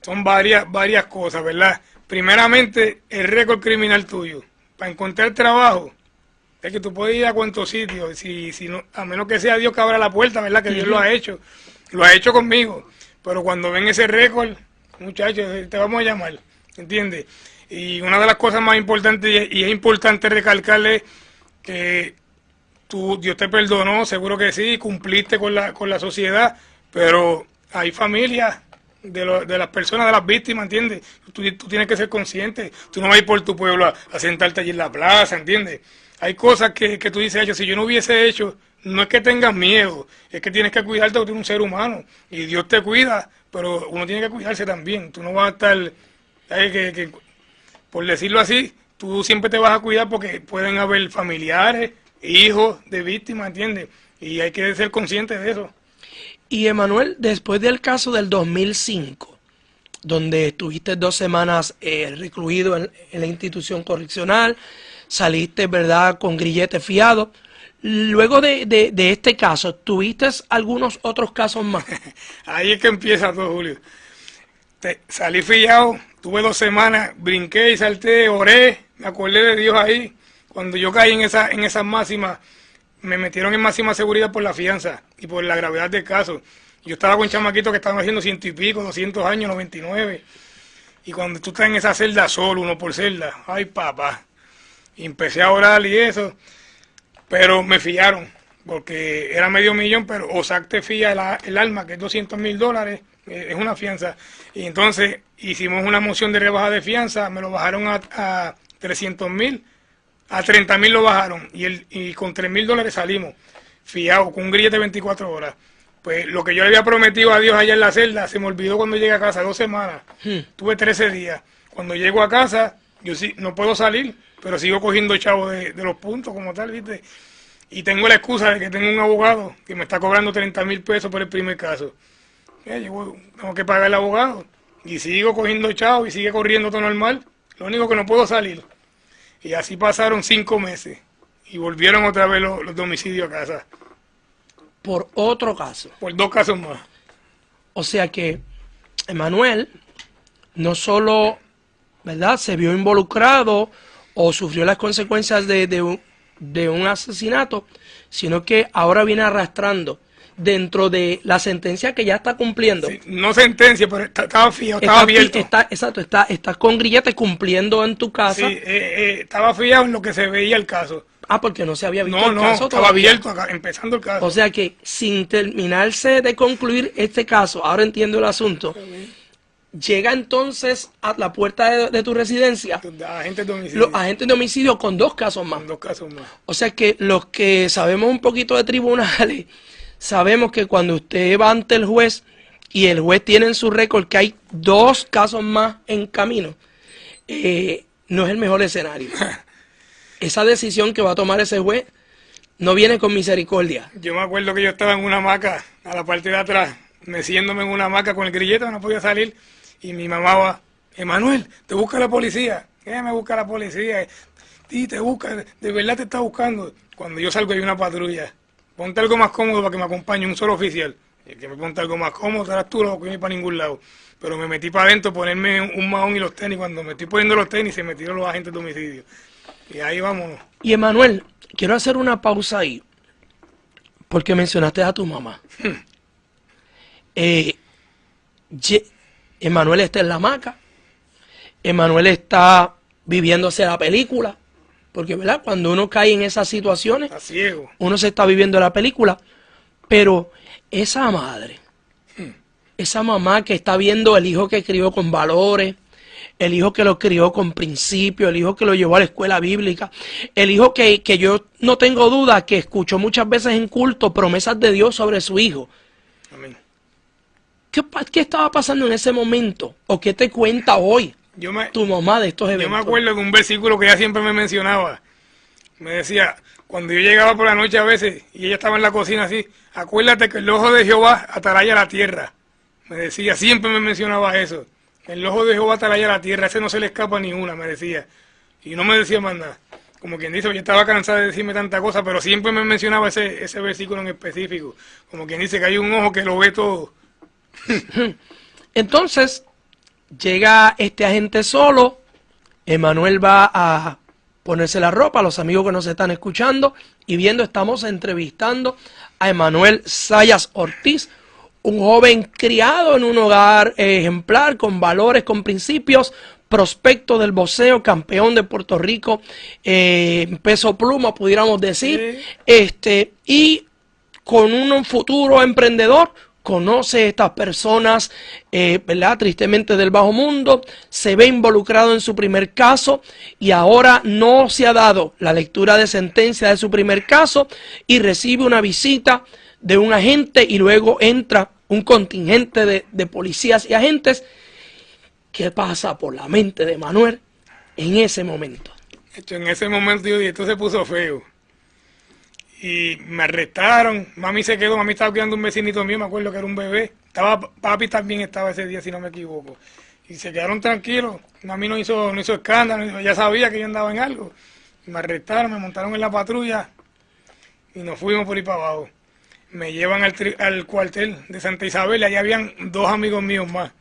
Son varias cosas, ¿verdad? Primeramente, el récord criminal tuyo. Para encontrar trabajo, es que tú puedes ir a cuantos sitios, si no, a menos que sea Dios que abra la puerta, ¿verdad? Que Dios lo ha hecho conmigo. Pero cuando ven ese récord, muchachos, te vamos a llamar, ¿entiendes? Y una de las cosas más importantes, y es importante recalcarle, que Dios te perdonó, seguro que sí, cumpliste con la sociedad, pero hay familias de las personas, de las víctimas, ¿entiendes? Tú tienes que ser consciente, tú no vas a ir por tu pueblo a sentarte allí en la plaza, ¿entiendes? Hay cosas que tú dices, si yo no hubiese hecho, no es que tengas miedo, es que tienes que cuidarte porque tú eres un ser humano, y Dios te cuida, pero uno tiene que cuidarse también, tú no vas a estar, por decirlo así, tú siempre te vas a cuidar porque pueden haber familiares, hijos de víctimas, ¿entiendes? Y hay que ser consciente de eso. Y Emanuel, después del caso del 2005, donde estuviste 2 semanas recluido en la institución correccional, saliste, ¿verdad?, con grillete fiado. Luego de este caso, ¿tuviste algunos otros casos más? Ahí es que empieza todo, Julio. Salí fiado, tuve 2 semanas, brinqué y salté, oré, me acordé de Dios ahí. Cuando yo caí en esas máximas, me metieron en máxima seguridad por la fianza y por la gravedad del caso. Yo estaba con chamaquitos que estaban haciendo 100 y pico, 200 años, 99. Y cuando tú estás en esa celda solo, uno por celda, ay papá. Y empecé a orar y eso, pero me fiaron, porque era $500,000, pero OSAC te fía el alma, que es $200,000, es una fianza. Y entonces hicimos una moción de rebaja de fianza, me lo bajaron a 300,000, a 30,000 lo bajaron, y con $3,000 salimos, fiados, con un grillete de 24 horas. Pues lo que yo le había prometido a Dios allá en la celda, se me olvidó cuando llegué a casa, 2 semanas. Tuve 13 días. Cuando llego a casa, yo sí, no puedo salir, pero sigo cogiendo chavo de los puntos como tal, ¿viste? Y tengo la excusa de que tengo un abogado que me está cobrando 30,000 pesos por el primer caso. Yo tengo que pagar el abogado. Y sigo cogiendo chavo y sigue corriendo todo normal. Lo único que no puedo salir. Y así pasaron 5 meses. Y volvieron otra vez los domicilios a casa. Por otro caso. Por 2 casos más. O sea que Emanuel no solo, ¿verdad?, se vio involucrado o sufrió las consecuencias de un asesinato, sino que ahora viene arrastrando dentro de la sentencia que ya está cumpliendo. Sí, no sentencia, pero estaba fiado, estaba abierto. Está con grillete cumpliendo en tu casa. Sí, estaba fiado en lo que se veía el caso. Porque no se había visto el No, caso estaba todavía. abierto acá, empezando el caso. O sea que sin terminarse de concluir este caso, ahora entiendo el asunto, llega entonces a la puerta de tu residencia Los agentes de homicidio. los agentes de homicidio con 2 casos más. Con 2 casos más. O sea que los que sabemos un poquito de tribunales, sabemos que cuando usted va ante el juez y el juez tiene en su récord que hay 2 casos más en camino, no es el mejor escenario. Esa decisión que va a tomar ese juez no viene con misericordia. Yo me acuerdo que yo estaba en una hamaca, a la parte de atrás, meciéndome en una hamaca con el grillete, no podía salir, y mi mamá va, Emanuel, te busca la policía. ¿Qué me busca la policía? Sí, te busca, de verdad te está buscando. Cuando yo salgo hay una patrulla. Ponte algo más cómodo para que me acompañe un solo oficial. El que me ponte algo más cómodo, estarás tú, no voy a ir para ningún lado. Pero me metí para adentro, ponerme un mahón y los tenis. Cuando me estoy poniendo los tenis, se me tiró los agentes de homicidio. Y ahí vámonos. Y Emanuel, quiero hacer una pausa ahí, porque mencionaste a tu mamá. Emanuel está en la hamaca, Emanuel está viviéndose la película, porque ¿verdad?, cuando uno cae en esas situaciones, Está ciego. uno se está viviendo la película, pero esa madre, esa mamá que está viendo el hijo que crió con valores, el hijo que lo crió con principios, el hijo que lo llevó a la escuela bíblica, el hijo que yo no tengo duda que escuchó muchas veces en culto promesas de Dios sobre su hijo. Amén. ¿Qué estaba pasando en ese momento? ¿O qué te cuenta hoy tu mamá de estos eventos? Yo me acuerdo de un versículo que ella siempre me mencionaba. Me decía, cuando yo llegaba por la noche a veces y ella estaba en la cocina así, acuérdate que el ojo de Jehová ataraya la tierra. Me decía, siempre me mencionaba eso. El ojo de Jehová ataraya la tierra, ese no se le escapa ni una, me decía. Y no me decía más nada. Como quien dice, yo estaba cansado de decirme tanta cosa, pero siempre me mencionaba ese versículo en específico. Como quien dice que hay un ojo que lo ve todo. Entonces, llega este agente solo, Emanuel va a ponerse la ropa, los amigos que nos están escuchando y viendo, estamos entrevistando a Emanuel Zayas Ortiz, un joven criado en un hogar ejemplar, con valores, con principios, prospecto del boxeo, campeón de Puerto Rico, peso pluma, pudiéramos decir, y con un futuro emprendedor. Conoce a estas personas, ¿verdad?, tristemente del bajo mundo, se ve involucrado en su primer caso y ahora no se ha dado la lectura de sentencia de su primer caso y recibe una visita de un agente y luego entra un contingente de policías y agentes. ¿Qué pasa por la mente de Manuel en ese momento? En ese momento yo dije, esto se puso feo. Y me arrestaron, mami se quedó, mami estaba cuidando un vecinito mío, me acuerdo que era un bebé. Papi también estaba ese día, si no me equivoco. Y se quedaron tranquilos, mami no hizo escándalo, ya sabía que yo andaba en algo. Y me arrestaron, me montaron en la patrulla y nos fuimos por ahí para abajo. Me llevan al cuartel de Santa Isabel, y allá habían 2 amigos míos más.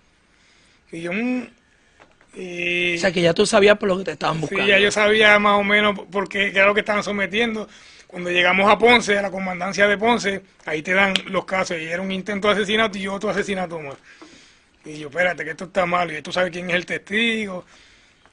Y yo... o sea que ya tú sabías por lo que te estaban buscando. Sí, ya yo sabía más o menos por qué era lo que estaban sometiendo. Cuando llegamos a Ponce, a la comandancia de Ponce, ahí te dan los casos, y era un intento de asesinato y otro asesinato más. Y yo, espérate, que esto está mal, y tú sabes quién es el testigo.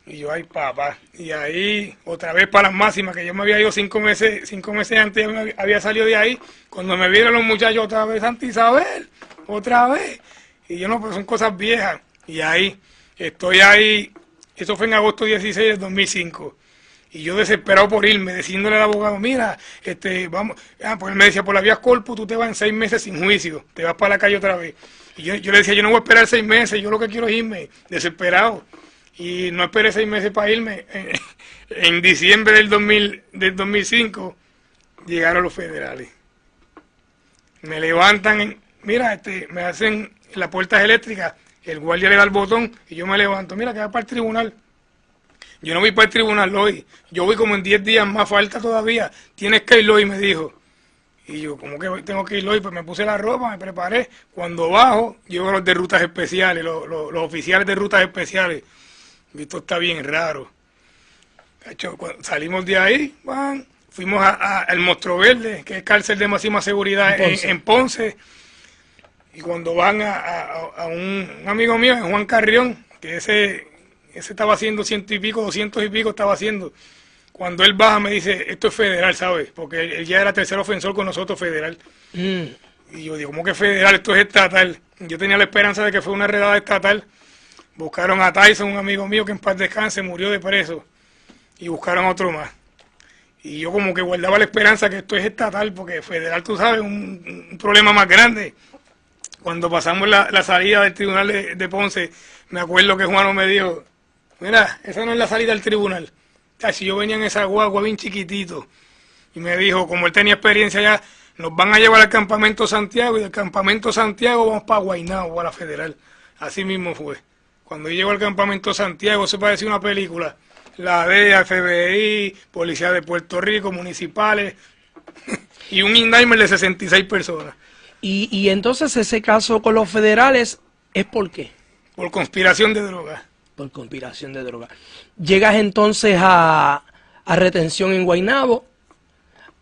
Y yo, ay, papá. Y ahí, otra vez para las máximas, que yo me había ido 5 meses antes, yo me había salido de ahí. Cuando me vieron los muchachos, otra vez, Santa Isabel, otra vez. Y yo, no, pues son cosas viejas. Y ahí, estoy ahí, eso fue en agosto 16 del 2005. Y yo desesperado por irme, diciéndole al abogado, mira, vamos, pues él me decía, por la vía corpus tú te vas en 6 meses sin juicio, te vas para la calle otra vez. Y yo le decía, yo no voy a esperar 6 meses, yo lo que quiero es irme, desesperado. Y no esperé 6 meses para irme. En diciembre del 2005 llegaron los federales. Me levantan, mira, me hacen las puertas eléctricas, el guardia le da el botón y yo me levanto, mira, que va para el tribunal. Yo no voy para el tribunal hoy, yo voy como en 10 días más, falta todavía, tienes que ir hoy, me dijo. Y yo, ¿cómo que tengo que ir hoy? Pues me puse la ropa, me preparé. Cuando bajo, llego los de rutas especiales, los oficiales de rutas especiales. Y esto está bien raro. Salimos de ahí, fuimos al Monstruo Verde, que es cárcel de máxima seguridad en Ponce. Y cuando van a un amigo mío, Juan Carrión, que ese estaba haciendo 100 y pico, 200 y pico estaba haciendo. Cuando él baja me dice, esto es federal, ¿sabes? Porque él ya era tercer ofensor con nosotros, federal. Y yo digo, ¿cómo que federal? Esto es estatal. Yo tenía la esperanza de que fue una redada estatal. Buscaron a Tyson, un amigo mío que en paz descanse, murió de preso. Y buscaron a otro más. Y yo como que guardaba la esperanza que esto es estatal, porque federal, tú sabes, un problema más grande. Cuando pasamos la salida del tribunal de Ponce, me acuerdo que Juano me dijo, mira, esa no es la salida del tribunal. Si yo venía en esa guagua bien chiquitito, y me dijo, como él tenía experiencia ya, nos van a llevar al campamento Santiago, y del campamento Santiago vamos para Guaynabo, a la federal. Así mismo fue. Cuando yo llego al campamento Santiago, se parecía una película. La DEA, FBI, Policía de Puerto Rico, municipales, y un indictment de 66 personas. Y entonces ese caso con los federales, ¿es por qué? Por conspiración de drogas. Por conspiración de drogas. Llegas entonces a retención en Guaynabo.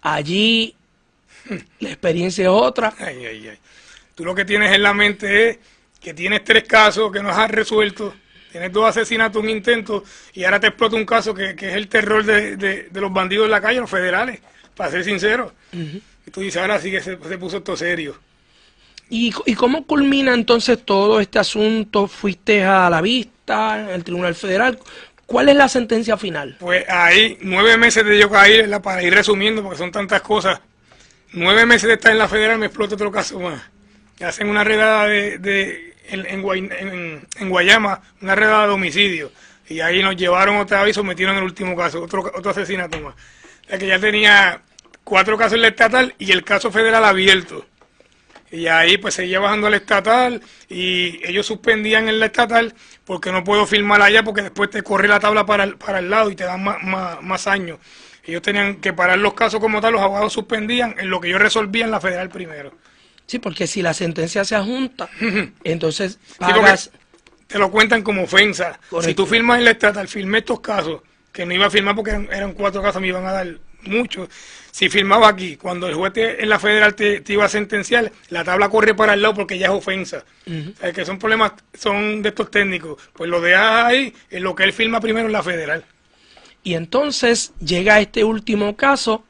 Allí la experiencia es otra. Ay. Tú lo que tienes en la mente es que tienes 3 casos que no has resuelto, tienes 2 asesinatos, un intento, y ahora te explota un caso que es el terror de los bandidos en la calle, los federales, para ser sincero. Y tú dices, ahora sí que se puso esto serio. ¿Y cómo culmina entonces todo este asunto? ¿Fuiste a la vista en el Tribunal Federal? ¿Cuál es la sentencia final? Pues ahí 9 meses de yo caer, para ir resumiendo, porque son tantas cosas. 9 meses de estar en la federal me explota otro caso más. Y hacen una redada en Guayama, una redada de homicidio. Y ahí nos llevaron otra vez y sometieron el último caso, otro asesinato más. O sea que ya tenía 4 casos en la estatal y el caso federal abierto. Y ahí pues seguía bajando al estatal y ellos suspendían en la estatal porque no puedo firmar allá porque después te corre la tabla para el lado y te dan más años. Ellos tenían que parar los casos como tal, los abogados suspendían en lo que yo resolvía en la federal primero. Sí, porque si la sentencia se adjunta, entonces pagas... Sí, te lo cuentan como ofensa. Correcto. Si tú firmas en la estatal, firmé estos casos, que no iba a firmar porque eran 4 casos, me iban a dar muchos. Si firmaba aquí, cuando el juez en la federal te iba a sentenciar, la tabla corre para el lado porque ya es ofensa. O sea, que son problemas, son de estos técnicos. Pues lo dejas ahí en lo que él firma primero en la federal. Y entonces llega este último caso,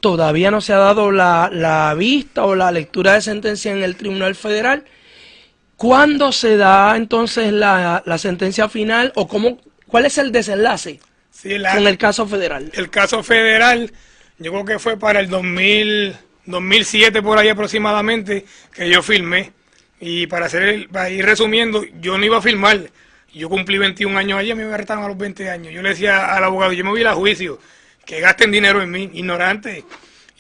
todavía no se ha dado la vista o la lectura de sentencia en el Tribunal Federal. ¿Cuándo se da entonces la sentencia final o cuál es el desenlace con el caso federal? El caso federal, yo creo que fue para el 2007 por ahí aproximadamente que yo firmé. Y para ir resumiendo, yo no iba a firmar. Yo cumplí 21 años allá, me arrestaron a los 20 años. Yo le decía al abogado, yo me voy a ir a juicio, que gasten dinero en mí, ignorante.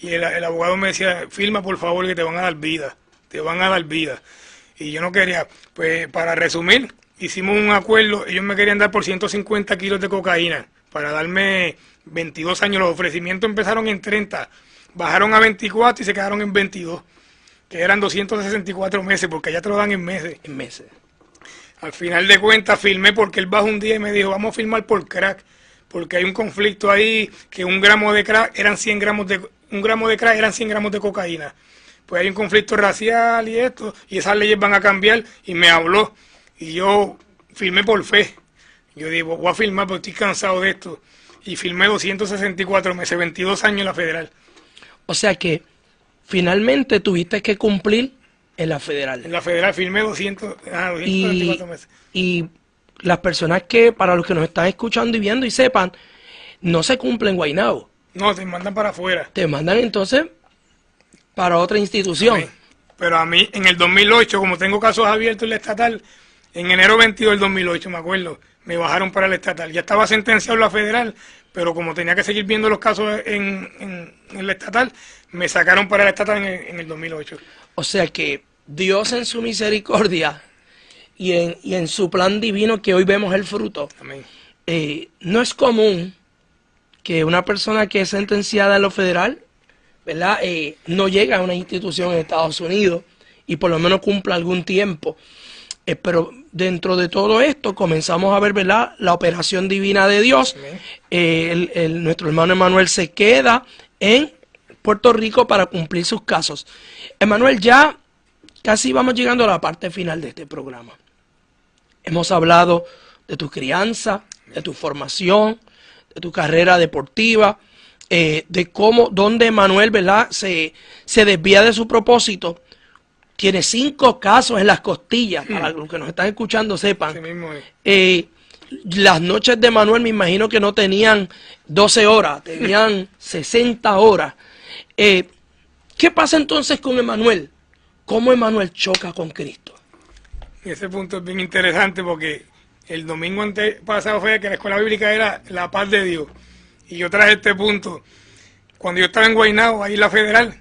Y el abogado me decía, firma por favor que te van a dar vida, te van a dar vida. Y yo no quería. Pues para resumir, hicimos un acuerdo, ellos me querían dar por 150 kilos de cocaína para darme 22 años. Los ofrecimientos empezaron en 30, bajaron a 24 y se quedaron en 22, que eran 264 meses, porque allá te lo dan en meses. En meses. Al final de cuentas firmé porque él bajó un día y me dijo, vamos a firmar por crack. porque hay un conflicto ahí que un gramo de crack eran 100 gramos de cocaína. Pues hay un conflicto racial y esto, y esas leyes van a cambiar, y me habló, y yo firmé por fe. Yo digo, voy a firmar porque estoy cansado de esto. Y firmé 264 meses, 22 años en la federal. O sea que finalmente tuviste que cumplir en la federal. En la federal firmé 264 meses. Y las personas que, para los que nos están escuchando y viendo y sepan, no se cumple en Guaynabo. No, te mandan para afuera. Te mandan entonces para otra institución. Pero a mí, en el 2008, como tengo casos abiertos en la estatal, en enero 22 del 2008, me acuerdo, me bajaron para la estatal. Ya estaba sentenciado en la federal, pero como tenía que seguir viendo los casos en la estatal, me sacaron para la estatal en el 2008. O sea que Dios en su misericordia y en su plan divino, que hoy vemos el fruto, Amén. No es común que una persona que es sentenciada en lo federal, ¿verdad? No llegue a una institución en Estados Unidos y por lo menos cumpla algún tiempo. Pero dentro de todo esto comenzamos a ver, ¿verdad?, la operación divina de Dios. Nuestro hermano Emanuel se queda en Puerto Rico para cumplir sus casos. Emanuel, ya casi vamos llegando a la parte final de este programa. Hemos hablado de tu crianza, de tu formación, de tu carrera deportiva, de dónde Emanuel, ¿verdad?, se desvía de su propósito. Tiene 5 casos en las costillas, para los que nos están escuchando sepan. Sí mismo es. Las noches de Manuel me imagino que no tenían 12 horas, tenían 60 horas. ¿Qué pasa entonces con Emanuel? ¿Cómo Emanuel choca con Cristo? Ese punto es bien interesante porque el domingo pasado fue que la escuela bíblica era la paz de Dios. Y yo traje este punto. Cuando yo estaba en Guaynabo, ahí en la federal,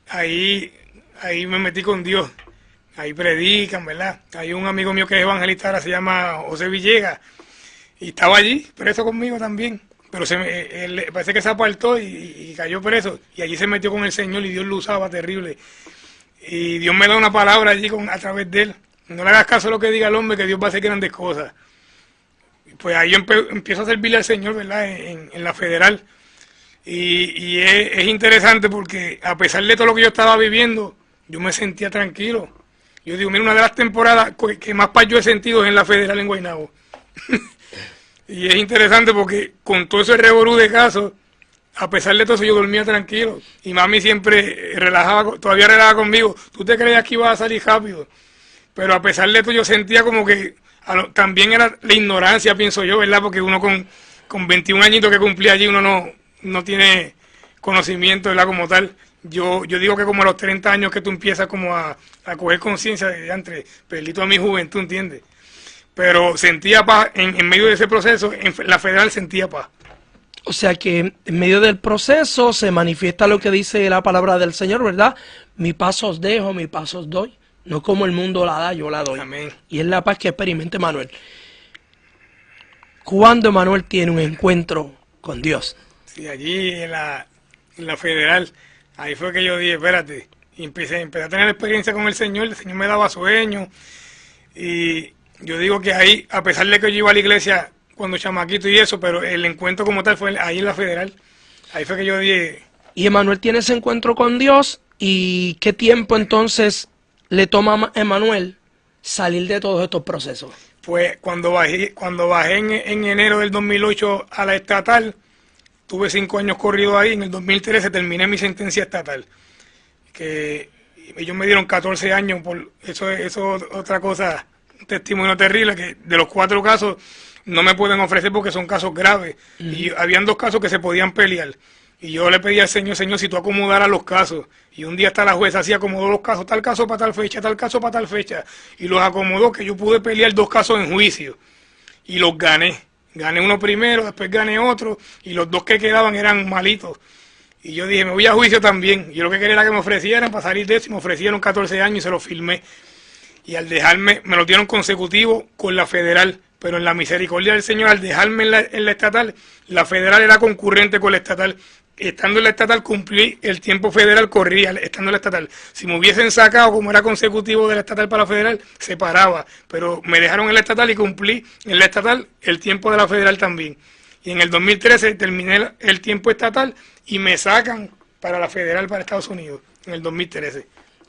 ahí me metí con Dios. Ahí predican, ¿verdad? Hay un amigo mío que es evangelista, ahora se llama José Villegas, y estaba allí, preso conmigo también. Pero él parece que se apartó y cayó preso. Y allí se metió con el Señor y Dios lo usaba terrible. Y Dios me da una palabra allí a través de él. No le hagas caso a lo que diga el hombre, que Dios va a hacer grandes cosas. Pues ahí yo empiezo a servirle al Señor, ¿verdad? En la federal. Y es interesante porque a pesar de todo lo que yo estaba viviendo, yo me sentía tranquilo. Yo digo, mira, una de las temporadas que más paz yo he sentido es en la federal en Guaynabo. Y es interesante porque con todo ese revolú de casos, a pesar de todo eso yo dormía tranquilo. Y mami siempre todavía relajaba conmigo. ¿Tú te creías que ibas a salir rápido? Pero a pesar de esto yo sentía como que también era la ignorancia, pienso yo, ¿verdad? Porque uno con 21 añitos que cumplía allí, uno no tiene conocimiento, ¿verdad? Como tal. Yo digo que como a los 30 años que tú empiezas como a coger conciencia de entre perdí toda mi juventud, ¿entiendes? Pero sentía paz en medio de ese proceso, en la federal sentía paz. O sea que en medio del proceso se manifiesta lo que dice la palabra del Señor, ¿verdad? Mi paz os dejo, mi paz os doy. No como el mundo la da, yo la doy. Amén. Y es la paz que experimenta Emanuel. ¿Cuándo Emanuel tiene un encuentro con Dios? Sí, allí en la federal, ahí fue que yo dije, espérate, y empecé a tener experiencia con el Señor me daba sueños, y yo digo que ahí, a pesar de que yo iba a la iglesia cuando chamaquito y eso, pero el encuentro como tal fue ahí en la federal, ahí fue que yo dije... Y Emanuel tiene ese encuentro con Dios, ¿y qué tiempo entonces le toma a Emanuel salir de todos estos procesos? Pues cuando bajé en enero del 2008 a la estatal, tuve 5 años corridos ahí. En el 2013 terminé mi sentencia estatal, que ellos me dieron 14 años por eso otra cosa, un testimonio terrible, que de los 4 casos no me pueden ofrecer porque son casos graves. Y habían 2 casos que se podían pelear. Y yo le pedí al Señor, si tú acomodaras los casos. Y un día hasta la jueza así acomodó los casos, tal caso para tal fecha, tal caso para tal fecha. Y los acomodó, que yo pude pelear 2 casos en juicio. Y los gané. Gané uno primero, después gané otro. Y los 2 que quedaban eran malitos. Y yo dije, me voy a juicio también. Yo lo que quería era que me ofrecieran para salir de eso. Y me ofrecieron 14 años y se los firmé. Y al dejarme, me lo dieron consecutivo con la federal. Pero en la misericordia del Señor, al dejarme en la estatal, la federal era concurrente con la estatal. estando en la estatal cumplí el tiempo federal, corría estando en la estatal. Si me hubiesen sacado, como era consecutivo de la estatal para la federal, se paraba. Pero me dejaron en la estatal y cumplí en la estatal el tiempo de la federal también. Y en el 2013 terminé el tiempo estatal y me sacan para la federal para Estados Unidos, en el 2013.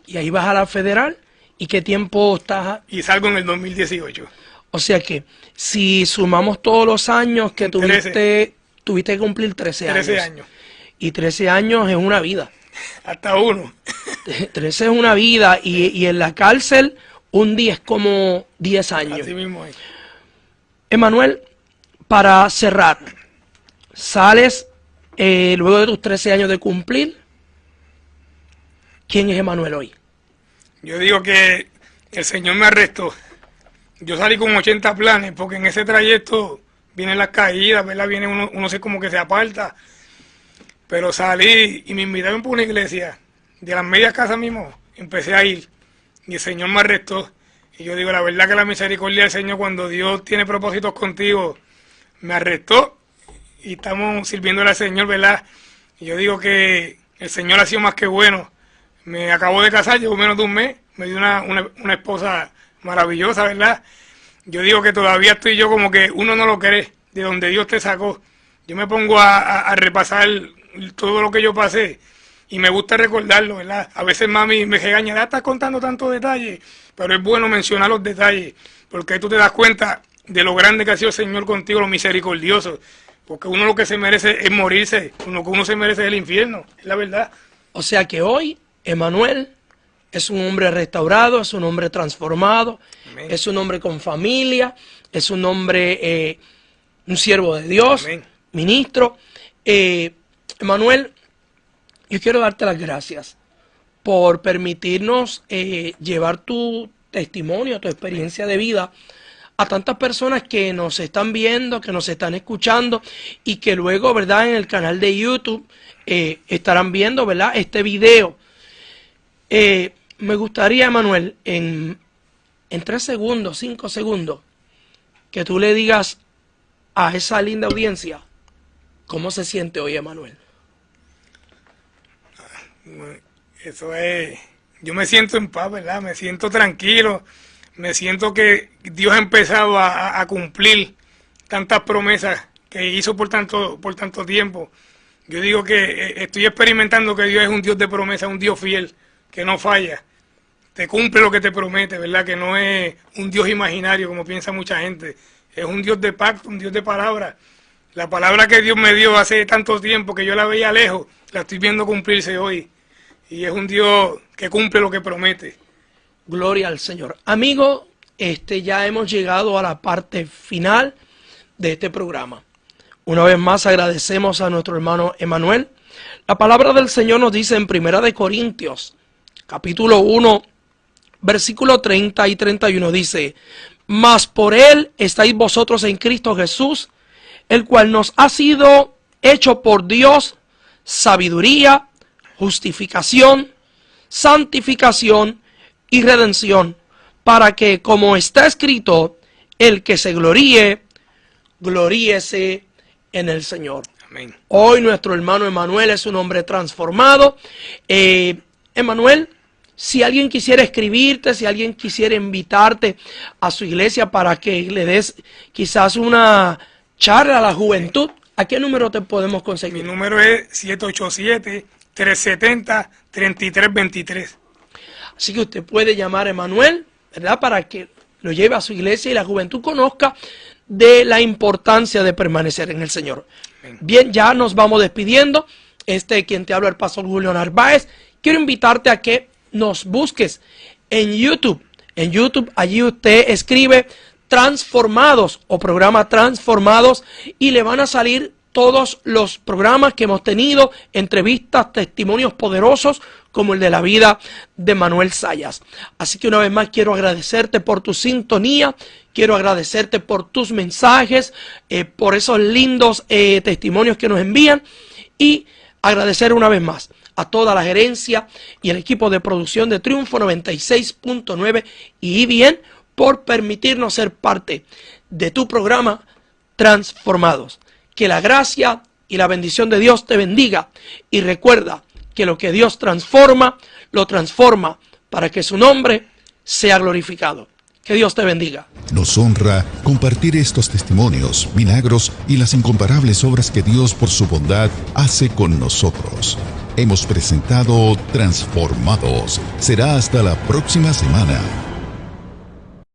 Y ahí vas a la federal, ¿y qué tiempo estás? Y salgo en el 2018. O sea que, si sumamos todos los años que tuviste que cumplir 13 años. 13 años. Y 13 años es una vida. Hasta uno. 13 es una vida, y en la cárcel un día es como 10 años. Así mismo es. Emanuel, para cerrar, sales luego de tus 13 años de cumplir. ¿Quién es Emanuel hoy? Yo digo que el Señor me arrestó. Yo salí con 80 planes, porque en ese trayecto vienen las caídas, ¿verdad? Viene uno se como que se aparta. Pero salí y me invitaron por una iglesia. De las medias casas mismo, empecé a ir. Y el Señor me arrestó. Y yo digo, la verdad que la misericordia del Señor, cuando Dios tiene propósitos contigo, me arrestó. Y estamos sirviéndole al Señor, ¿verdad? Y yo digo que el Señor ha sido más que bueno. Me acabo de casar, llevo menos de un mes. Me dio una esposa maravillosa, ¿verdad? Yo digo que todavía estoy yo como que uno no lo cree, de donde Dios te sacó. Yo me pongo a repasar todo lo que yo pasé y me gusta recordarlo, ¿verdad? A veces mami me regaña, ya estás contando tantos detalles, pero es bueno mencionar los detalles, porque ahí tú te das cuenta de lo grande que ha sido el Señor contigo, lo misericordioso, porque uno lo que se merece es morirse, lo que uno se merece es el infierno, es la verdad. O sea que hoy, Emanuel es un hombre restaurado, es un hombre transformado, amén, es un hombre con familia, es un hombre, un siervo de Dios, amén, ministro. Emanuel, yo quiero darte las gracias por permitirnos llevar tu testimonio, tu experiencia de vida a tantas personas que nos están viendo, que nos están escuchando y que luego, ¿verdad?, en el canal de YouTube estarán viendo, ¿verdad?, este video. Me gustaría, Emanuel, en 3 segundos, 5 segundos, que tú le digas a esa linda audiencia cómo se siente hoy, Emanuel. Eso es, yo me siento en paz, ¿verdad? Me siento tranquilo, me siento que Dios ha empezado a cumplir tantas promesas que hizo por tanto tiempo. Yo digo que estoy experimentando que Dios es un Dios de promesa, un Dios fiel, que no falla, te cumple lo que te promete, ¿verdad? Que no es un Dios imaginario como piensa mucha gente, es un Dios de pacto, un Dios de palabra. La palabra que Dios me dio hace tanto tiempo que yo la veía lejos, la estoy viendo cumplirse hoy. Y es un Dios que cumple lo que promete. Gloria al Señor. Amigo, ya hemos llegado a la parte final de este programa. Una vez más agradecemos a nuestro hermano Emanuel. La palabra del Señor nos dice en 1 Corintios, capítulo 1, versículo 30 y 31, dice: mas por él estáis vosotros en Cristo Jesús, el cual nos ha sido hecho por Dios sabiduría, justificación, santificación y redención, para que, como está escrito, el que se gloríe, gloríese en el Señor. Amén. Hoy nuestro hermano Emanuel es un hombre transformado. Emanuel, si alguien quisiera escribirte, si alguien quisiera invitarte a su iglesia para que le des quizás una charla a la juventud, ¿a qué número te podemos conseguir? Mi número es 787-370-3323. Así que usted puede llamar a Emanuel, ¿verdad?, para que lo lleve a su iglesia y la juventud conozca de la importancia de permanecer en el Señor. Amén. Bien, ya nos vamos despidiendo. Quien te habla, el pastor Julio Narváez. Quiero invitarte a que nos busques en YouTube. En YouTube, allí usted escribe Transformados o programa Transformados y le van a salir todos los programas que hemos tenido, entrevistas, testimonios poderosos como el de la vida de Manuel Zayas. Así que una vez más quiero agradecerte por tu sintonía, quiero agradecerte por tus mensajes, por esos lindos testimonios que nos envían, y agradecer una vez más a toda la gerencia y el equipo de producción de Triunfo 96.9 y bien por permitirnos ser parte de tu programa Transformados. Que la gracia y la bendición de Dios te bendiga. Y recuerda que lo que Dios transforma, lo transforma para que su nombre sea glorificado. Que Dios te bendiga. Nos honra compartir estos testimonios, milagros y las incomparables obras que Dios por su bondad hace con nosotros. Hemos presentado Transformados. Será hasta la próxima semana.